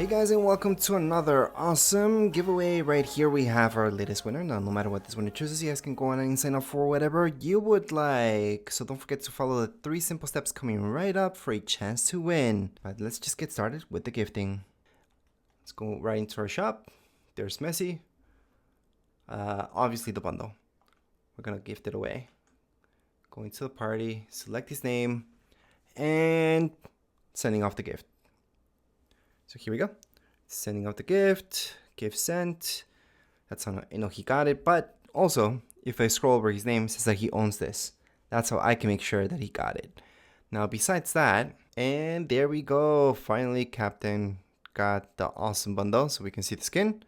Hey guys, and welcome to another awesome giveaway. Right here we have our latest winner. Now no matter what this winner chooses, you guys can go on and sign up for whatever you would like. So don't forget to follow the 3 simple steps coming right up for a chance to win. But let's just get started with the gifting. Let's go right into our shop. There's Messi. Obviously the bundle. We're gonna gift it away. Go into the party, select his name, and sending off the gift. So here we go. Sending out the gift sent. That's how I know he got it. But also, if I scroll over his name, it says that he owns this. That's how I can make sure that he got it. Now, besides that, and there we go. Finally, Captain got the awesome bundle so we can see the skin.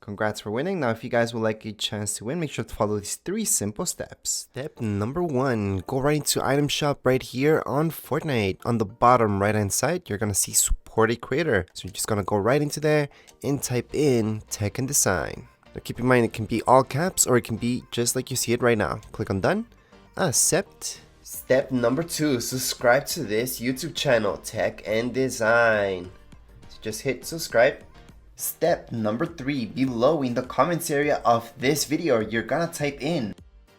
Congrats for winning. Now, if you guys would like a chance to win, make sure to follow these 3 simple steps. Step number 1, go right into item shop right here on Fortnite. On the bottom right hand side, you're going to see support a creator. So you're just going to go right into there and type in tech and design. Now, keep in mind, it can be all caps or it can be just like you see it right now. Click on done, accept. Step number 2, subscribe to this YouTube channel, Tech and Design. So just hit subscribe. Step number 3, below in the comments area of this video, you're gonna type in,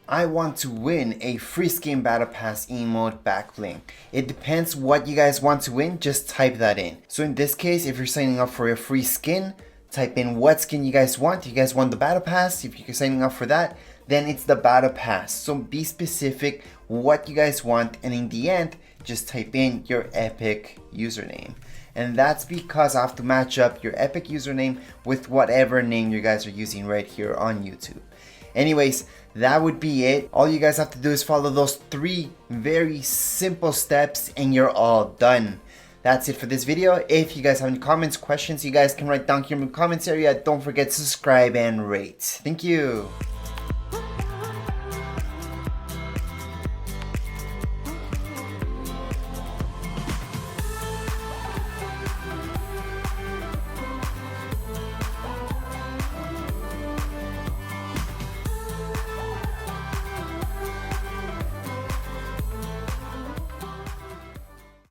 I want to win a free skin battle pass emote back bling. It depends what you guys want to win, just type that in. So in this case, if you're signing up for a free skin, type in what skin you guys want. You guys want the battle pass? If you're signing up for that, then it's the battle pass. So be specific what you guys want, and in the end, just type in your epic username. And that's because I have to match up your epic username with whatever name you guys are using right here on YouTube. Anyways, that would be it. All you guys have to do is follow those 3 very simple steps and you're all done. That's it for this video. If you guys have any comments, questions, you guys can write down here in the comments area. Don't forget to subscribe and rate. Thank you.